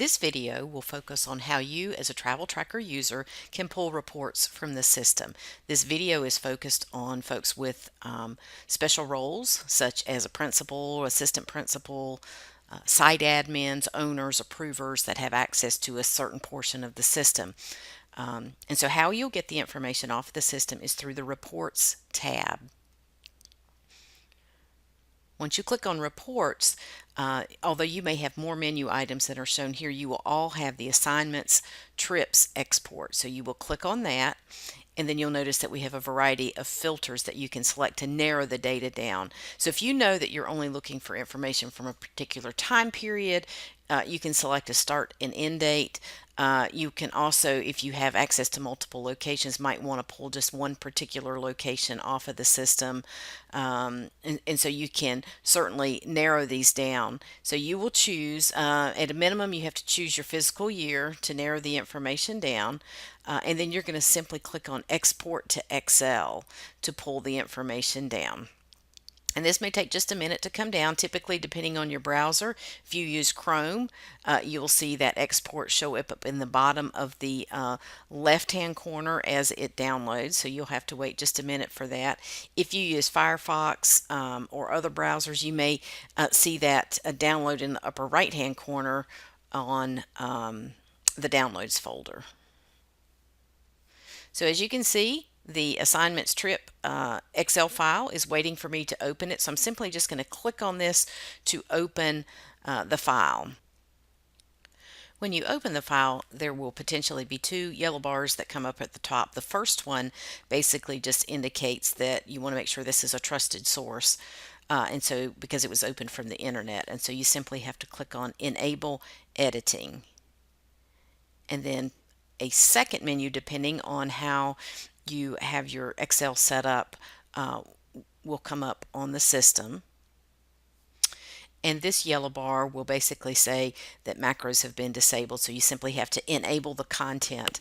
This video will focus on how you as a Travel Tracker user can pull reports from the system. This video is focused on folks with special roles such as a principal, assistant principal, site admins, owners, approvers that have access to a certain portion of the system. And so how you'll get the information off the system is through the Reports tab. Once you click on Reports, although you may have more menu items that are shown here, you will all have the Assignments Trips export. So you will click on that, and then you'll notice that we have a variety of filters that you can select to narrow the data down. So if you know that you're only looking for information from a particular time period, you can select a start and end date. You can also, if you have access to multiple locations, might want to pull just one particular location off of the system. And so you can certainly narrow these down. So you will choose, at a minimum, you have to choose your fiscal year to narrow the information down. And then you're going to simply click on Export to Excel to pull the information down. And this may take just a minute to come down. Typically, depending on your browser, if you use Chrome, you'll see that export show up in the bottom of the left-hand corner as it downloads. So you'll have to wait just a minute for that. If you use Firefox or other browsers, you may see that download in the upper right-hand corner on the Downloads folder. So as you can see, the assignments trip Excel file is waiting for me to open it. So I'm simply just going to click on this to open the file. When you open the file, there will potentially be two yellow bars that come up at the top. The first one basically just indicates that you want to make sure this is a trusted source. And so because it was opened from the internet. And so you simply have to click on Enable Editing. And then a second menu, depending on how you have your Excel set up, will come up on the system. And this yellow bar will basically say that macros have been disabled. So you simply have to enable the content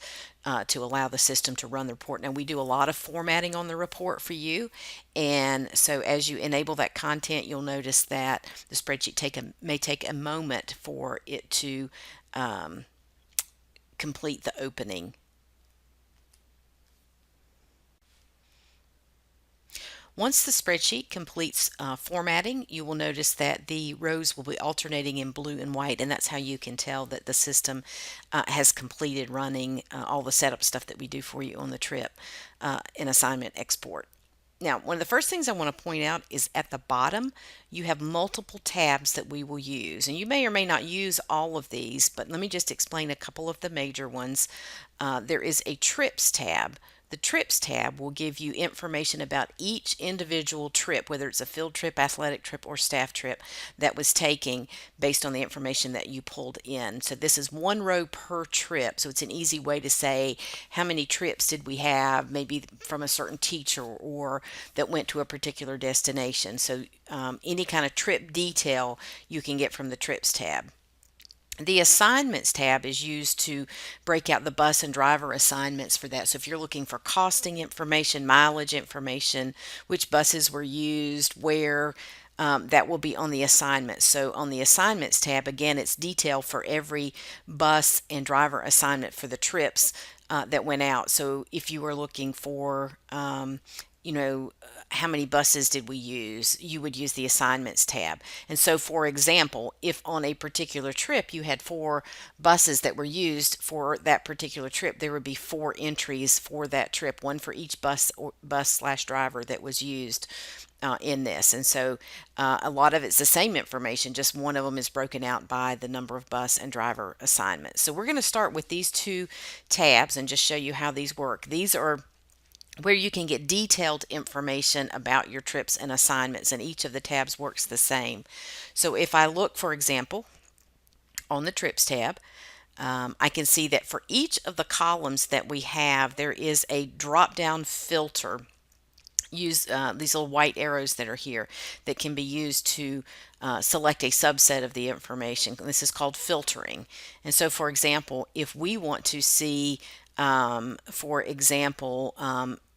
to allow the system to run the report. Now we do a lot of formatting on the report for you. And so as you enable that content, you'll notice that the spreadsheet may take a moment for it to complete the opening. Once the spreadsheet completes formatting, you will notice that the rows will be alternating in blue and white, and that's how you can tell that the system has completed running all the setup stuff that we do for you on the trip in assignment export. Now, one of the first things I want to point out is at the bottom, you have multiple tabs that we will use. And you may or may not use all of these, but let me just explain a couple of the major ones. There is a Trips tab. The Trips tab will give you information about each individual trip, whether it's a field trip, athletic trip, or staff trip that was taken based on the information that you pulled in. So this is one row per trip. So it's an easy way to say how many trips did we have, maybe from a certain teacher or that went to a particular destination. So any kind of trip detail you can get from the Trips tab. The Assignments tab is used to break out the bus and driver assignments for that. So if you're looking for costing information, mileage information, which buses were used, where, that will be on the assignments. So on the Assignments tab, again, it's detail for every bus and driver assignment for the trips that went out. So if you were looking for how many buses did we use, you would use the Assignments tab. And so, for example, if on a particular trip you had 4 buses that were used for that particular trip, there would be 4 entries for that trip, one for each bus/driver that was used in this. And so a lot of it's the same information, just one of them is broken out by the number of bus and driver assignments. So we're going to start with these 2 tabs and just show you how these work. These are where you can get detailed information about your trips and assignments, and each of the tabs works the same. So if I look, for example, on the Trips tab, I can see that for each of the columns that we have, there is a drop-down filter. Use these little white arrows that are here that can be used to select a subset of the information. This is called filtering. And so, for example, if we want to see, for example,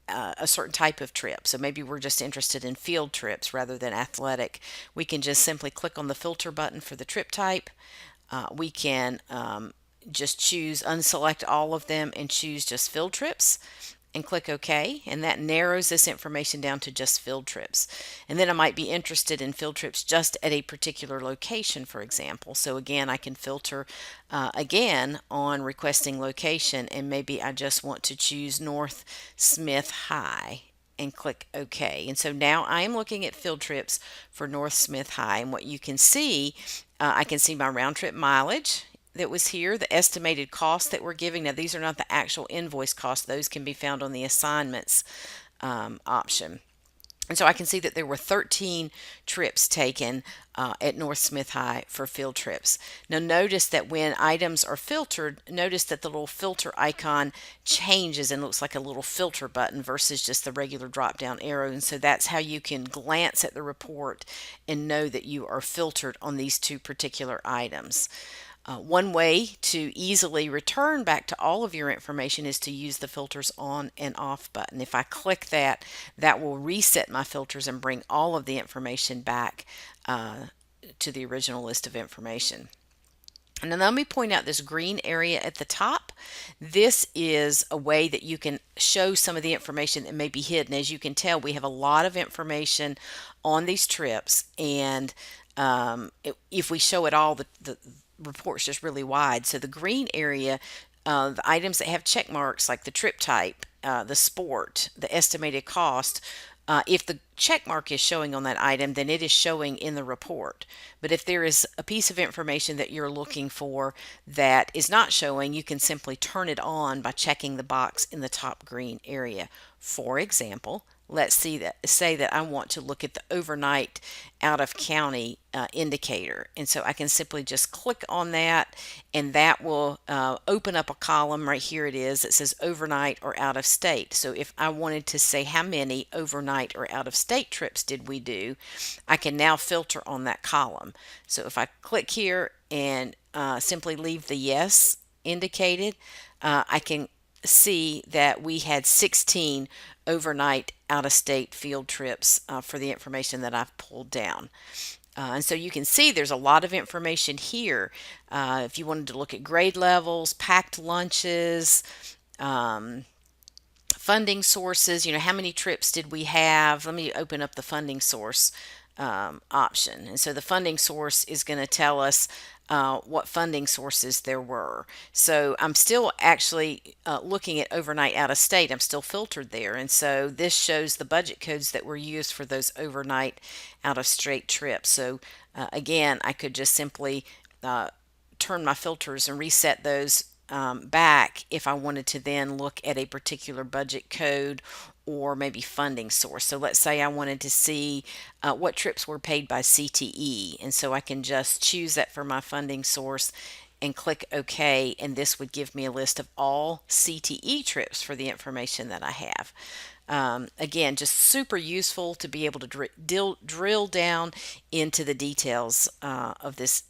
a certain type of trip. So maybe we're just interested in field trips rather than athletic. We can just simply click on the filter button for the trip type, We can just choose unselect all of them and choose just field trips and click OK, and that narrows this information down to just field trips. And then I might be interested in field trips just at a particular location, for example. So again, I can filter again on requesting location, and maybe I just want to choose North Smith High and click OK. And so now I am looking at field trips for North Smith High, and what you can see, I can see my round trip mileage that was here, the estimated cost that we're giving. Now, these are not the actual invoice costs. Those can be found on the assignments option. And so I can see that there were 13 trips taken at North Smith High for field trips. Now notice that when items are filtered, notice that the little filter icon changes and looks like a little filter button versus just the regular drop down arrow. And so that's how you can glance at the report and know that you are filtered on these two particular items. One way to easily return back to all of your information is to use the filters on and off button. If I click that, that will reset my filters and bring all of the information back to the original list of information. And then let me point out this green area at the top. This is a way that you can show some of the information that may be hidden. As you can tell, we have a lot of information on these trips, and if we show it all, the report's just really wide. So the green area, the items that have check marks like the trip type, the sport, the estimated cost, if the check mark is showing on that item, then it is showing in the report. But if there is a piece of information that you're looking for that is not showing, you can simply turn it on by checking the box in the top green area. For example, let's say that I want to look at the overnight out of county indicator, and so I can simply just click on that, and that will open up a column. Right here it is, it says overnight or out of state. So if I wanted to say how many overnight or out of state trips did we do, I can now filter on that column. So if I click here and simply leave the yes indicated, I can see that we had 16 overnight out-of-state field trips for the information that I've pulled down. And so you can see there's a lot of information here. If you wanted to look at grade levels, packed lunches, funding sources, how many trips did we have? Let me open up the funding source option. And so the funding source is going to tell us what funding sources there were. So I'm still actually looking at overnight out of state. I'm still filtered there. And so this shows the budget codes that were used for those overnight out of state trips. So again, I could just simply turn my filters and reset those back if I wanted to then look at a particular budget code or maybe funding source. So let's say I wanted to see what trips were paid by CTE, and so I can just choose that for my funding source and click OK, and this would give me a list of all CTE trips for the information that I have. Again, just super useful to be able to drill down into the details of this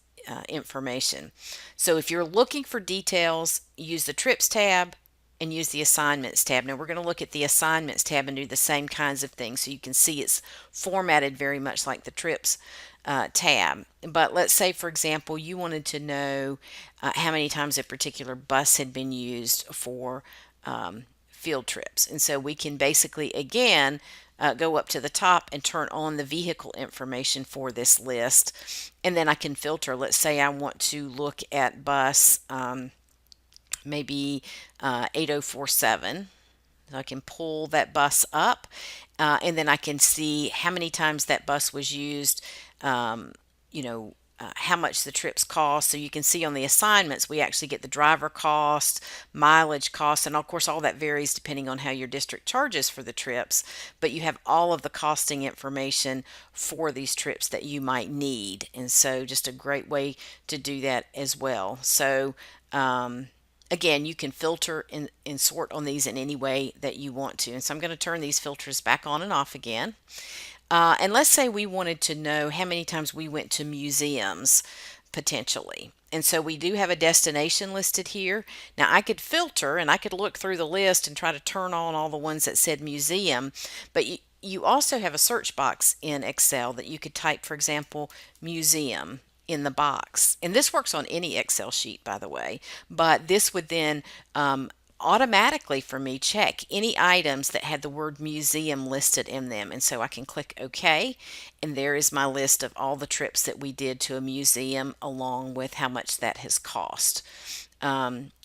information. So if you're looking for details, use the Trips tab and use the Assignments tab. Now we're going to look at the Assignments tab and do the same kinds of things, so you can see it's formatted very much like the Trips tab. But let's say, for example, you wanted to know how many times a particular bus had been used for field trips. And so we can basically, again, go up to the top and turn on the vehicle information for this list. And then I can filter. Let's say I want to look at bus maybe 8047. So I can pull that bus up, and then I can see how many times that bus was used, how much the trips cost. So you can see on the assignments, we actually get the driver cost, mileage cost, and of course all that varies depending on how your district charges for the trips, but you have all of the costing information for these trips that you might need. And so just a great way to do that as well. So again, you can filter and sort on these in any way that you want to. And so I'm going to turn these filters back on and off again. And let's say we wanted to know how many times we went to museums potentially. And so we do have a destination listed here. Now I could filter and I could look through the list and try to turn on all the ones that said museum, but you also have a search box in Excel that you could type, for example, museum, in the box. And this works on any Excel sheet, by the way, but this would then automatically for me check any items that had the word museum listed in them. And so I can click OK, and there is my list of all the trips that we did to a museum along with how much that has cost.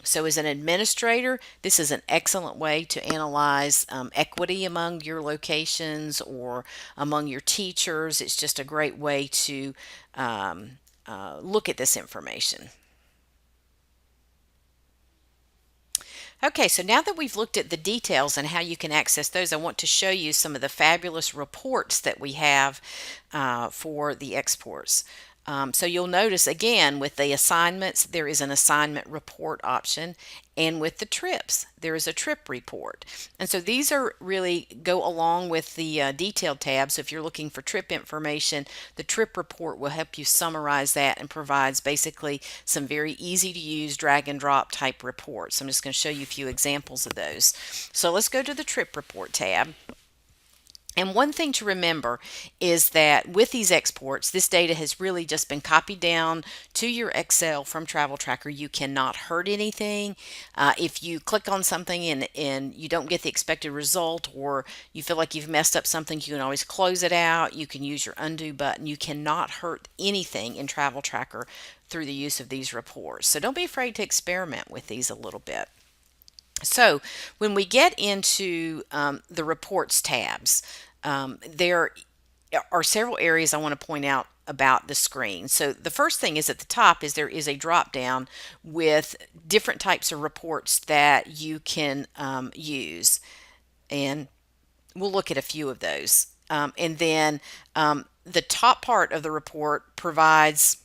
So as an administrator, this is an excellent way to analyze equity among your locations or among your teachers. It's just a great way to look at this information. Okay, so now that we've looked at the details and how you can access those, I want to show you some of the fabulous reports that we have for the exports. So you'll notice again with the assignments, there is an assignment report option, and with the trips, there is a trip report. And so these are really go along with the detailed tab. So if you're looking for trip information, the trip report will help you summarize that and provides basically some very easy to use drag and drop type reports. I'm just going to show you a few examples of those. So let's go to the trip report tab. And one thing to remember is that with these exports, this data has really just been copied down to your Excel from Travel Tracker. You cannot hurt anything. If you click on something and you don't get the expected result, or you feel like you've messed up something, you can always close it out. You can use your undo button. You cannot hurt anything in Travel Tracker through the use of these reports. So don't be afraid to experiment with these a little bit. So when we get into the reports tabs, there are several areas I want to point out about the screen. So the first thing is at the top is there is a drop down with different types of reports that you can use, and we'll look at a few of those. And then the top part of the report provides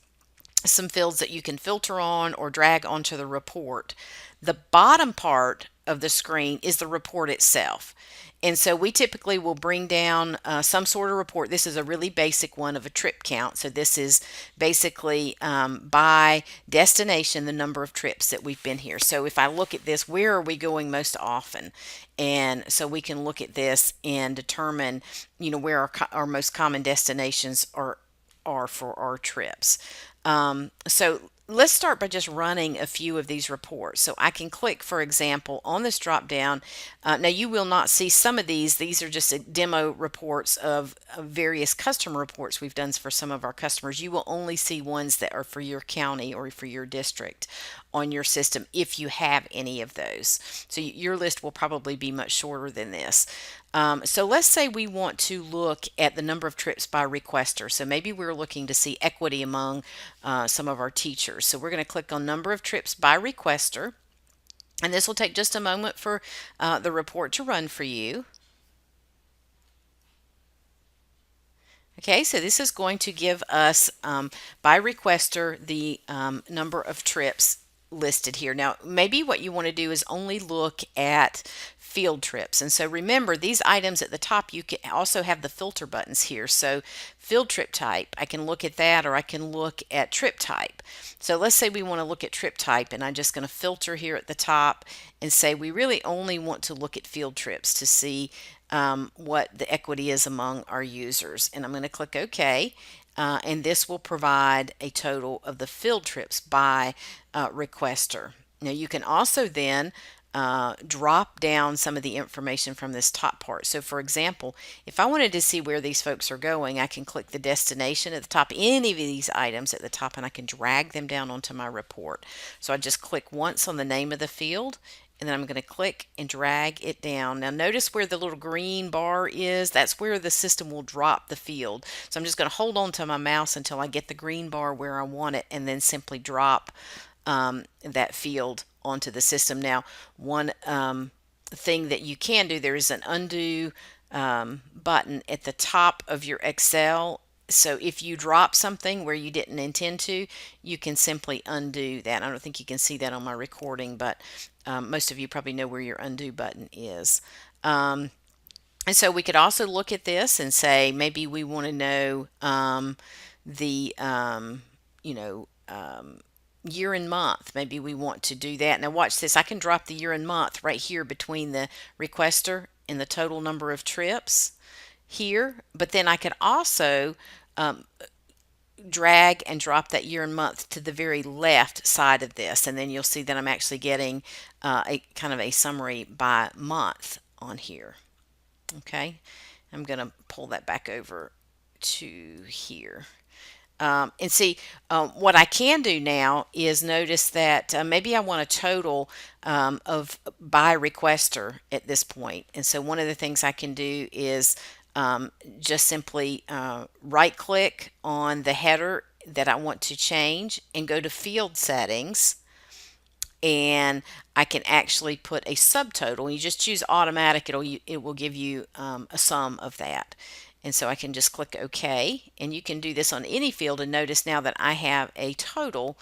some fields that you can filter on or drag onto the report. The bottom part of the screen is the report itself. And so we typically will bring down some sort of report. This is a really basic one of a trip count. So this is basically by destination, the number of trips that we've been here. So if I look at this, where are we going most often? And so we can look at this and determine, where our most common destinations are for our trips. So let's start by just running a few of these reports. So I can click, for example, on this drop down. Now you will not see some of these. These are just demo reports of various customer reports we've done for some of our customers. You will only see ones that are for your county or for your district on your system if you have any of those. So your list will probably be much shorter than this. So let's say we want to look at the number of trips by requester. So maybe we're looking to see equity among some of our teachers. So we're going to click on number of trips by requester. And this will take just a moment for the report to run for you. Okay, so this is going to give us by requester the number of trips listed here. Now, maybe what you want to do is only look at field trips. And so remember, these items at the top, you can also have the filter buttons here. So field trip type, I can look at that, or I can look at trip type. So let's say we want to look at trip type, and I'm just going to filter here at the top and say we really only want to look at field trips to see what the equity is among our users. And I'm going to click OK. And this will provide a total of the field trips by requester. Now you can also then drop down some of the information from this top part. So for example, if I wanted to see where these folks are going, I can click the destination at the top, any of these items at the top, and I can drag them down onto my report. So I just click once on the name of the field, and then I'm going to click and drag it down. Now notice where the little green bar is, that's where the system will drop the field. So I'm just going to hold on to my mouse until I get the green bar where I want it, and then simply drop that field onto the system. Now one thing that you can do, there is an undo button at the top of your Excel. So if you drop something where you didn't intend to, you can simply undo that. I don't think you can see that on my recording, but most of you probably know where your undo button is. And so we could also look at this and say maybe we want to know the year and month. Maybe we want to do that. Now watch this. I can drop the year and month right here between the requester and the total number of trips here, but then I could also drag and drop that year and month to the very left side of this, and then you'll see that I'm actually getting a kind of a summary by month on here. Okay, I'm going to pull that back over to here. And see, what I can do now is notice that maybe I want a total of by requester at this point. And so one of the things I can do is just simply right click on the header that I want to change and go to field settings, and I can actually put a subtotal. You just choose automatic, it will give you a sum of that. And so I can just click OK, and you can do this on any field, and notice now that I have a total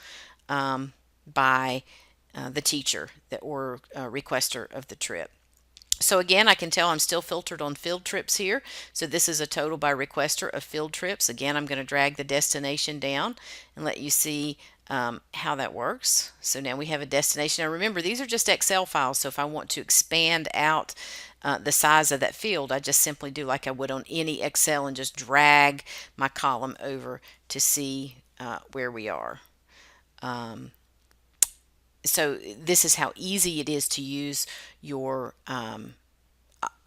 by the teacher that or requester of the trip. So again, I can tell I'm still filtered on field trips here. So this is a total by requester of field trips. Again, I'm going to drag the destination down and let you see how that works. So now we have a destination. Now remember, these are just Excel files. So if I want to expand out the size of that field, I just simply do like I would on any Excel and just drag my column over to see where we are. So this is how easy it is to use your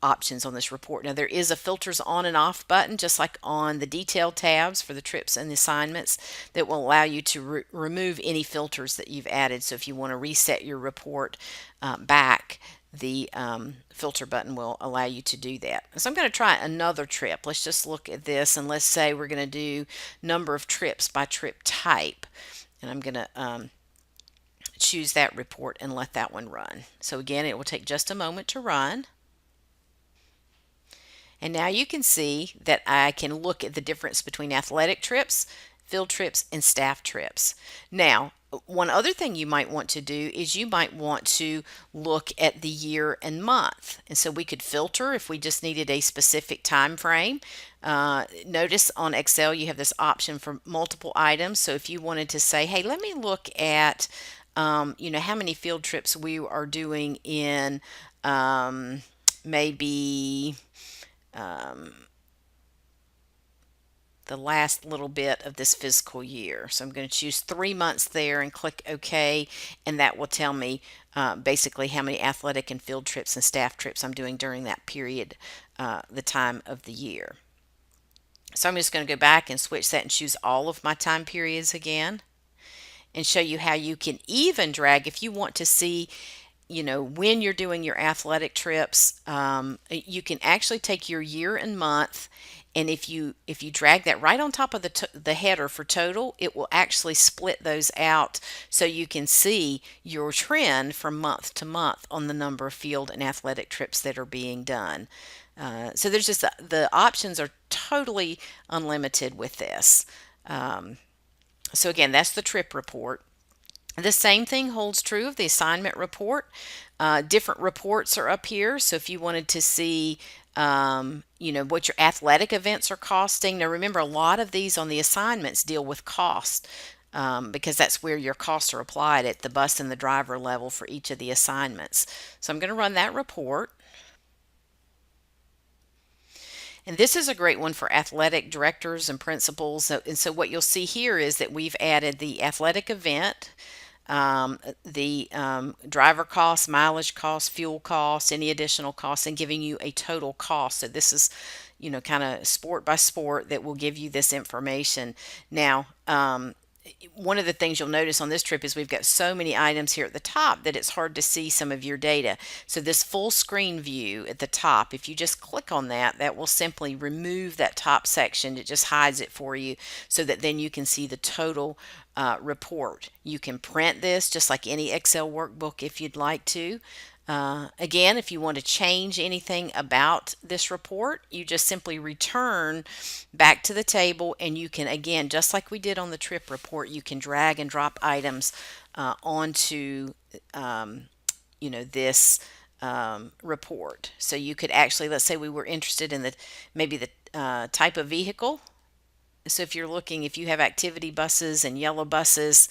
options on this report. Now there is a filters on and off button, just like on the detail tabs for the trips and the assignments, that will allow you to remove any filters that you've added. So if you want to reset your report back, the filter button will allow you to do that. So I'm going to try another trip. Let's just look at this, and let's say we're going to do number of trips by trip type, and I'm going to choose that report and let that one run. So again, it will take just a moment to run. And now you can see that I can look at the difference between athletic trips, field trips, and staff trips. Now, one other thing you might want to do is you might want to look at the year and month. And so we could filter if we just needed a specific time frame. Notice on Excel you have this option for multiple items. So if you wanted to say, hey, let me look at how many field trips we are doing in maybe the last little bit of this fiscal year. So I'm going to choose 3 months there and click OK, and that will tell me basically how many athletic and field trips and staff trips I'm doing during that period, the time of the year. So I'm just going to go back and switch that and choose all of my time periods again, and show you how you can even drag if you want to see when you're doing your athletic trips. You can actually take your year and month, and if you drag that right on top of the header for total, it will actually split those out so you can see your trend from month to month on the number of field and athletic trips that are being done. So there's just the options are totally unlimited with this. So again, that's the trip report. The same thing holds true of the assignment report. Different reports are up here. So if you wanted to see, what your athletic events are costing. Now remember, a lot of these on the assignments deal with cost, because that's where your costs are applied at the bus and the driver level for each of the assignments. So I'm going to run that report. And this is a great one for athletic directors and principals. So what you'll see here is that we've added the athletic event, the driver costs, mileage costs, fuel costs, any additional costs, and giving you a total cost. So this is, kind of sport by sport that will give you this information. Now, one of the things you'll notice on this trip is we've got so many items here at the top that it's hard to see some of your data. So this full screen view at the top, if you just click on that, that will simply remove that top section. It just hides it for you so that then you can see the total report. You can print this just like any Excel workbook if you'd like to. Again, if you want to change anything about this report, you just simply return back to the table, and you can, again, just like we did on the trip report, you can drag and drop items onto this report. So you could actually, let's say we were interested in maybe the type of vehicle. So if you're looking, if you have activity buses and yellow buses,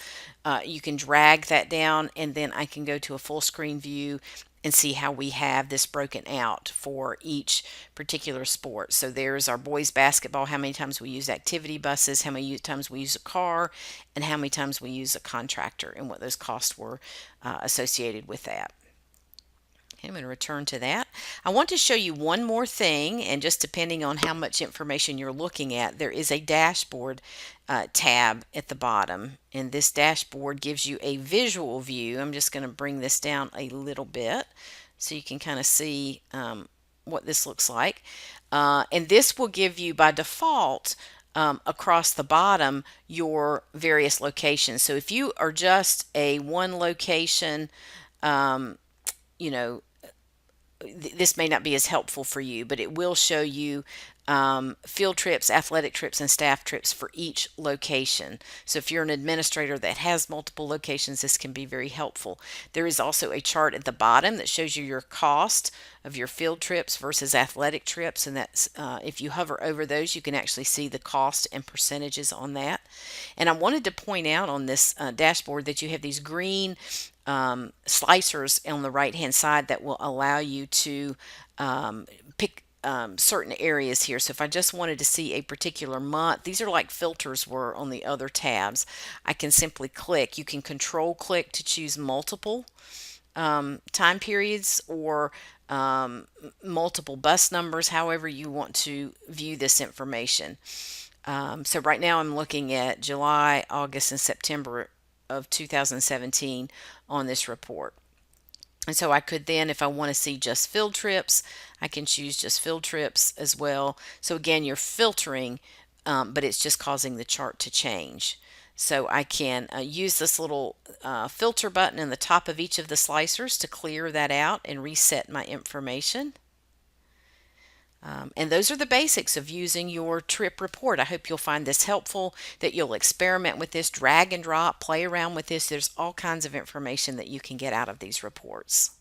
you can drag that down, and then I can go to a full screen view and see how we have this broken out for each particular sport. So there's our boys basketball, how many times we use activity buses, how many times we use a car, and how many times we use a contractor, and what those costs were associated with that. Okay, I'm going to return to that. I want to show you one more thing, and just depending on how much information you're looking at, there is a dashboard tab at the bottom, and this dashboard gives you a visual view. I'm just going to bring this down a little bit so you can kind of see what this looks like. And this will give you by default across the bottom your various locations. So if you are just a one location, you know, this may not be as helpful for you, but it will show you field trips, athletic trips, and staff trips for each location. So if you're an administrator that has multiple locations, this can be very helpful. There is also a chart at the bottom that shows you your cost of your field trips versus athletic trips, and that's if you hover over those, you can actually see the cost and percentages on that. And I wanted to point out on this dashboard that you have these green slicers on the right hand side that will allow you to pick certain areas here. So if I just wanted to see a particular month, these are like filters were on the other tabs. I can simply click. You can control click to choose multiple time periods or multiple bus numbers, however you want to view this information. So right now I'm looking at July, August, and September of 2017 on this report. And so I could then, if I want to see just field trips, I can choose just field trips as well. So again, you're filtering, but it's just causing the chart to change. So I can use this little filter button in the top of each of the slicers to clear that out and reset my information. And those are the basics of using your trip report. I hope you'll find this helpful, that you'll experiment with this, drag and drop, play around with this. There's all kinds of information that you can get out of these reports.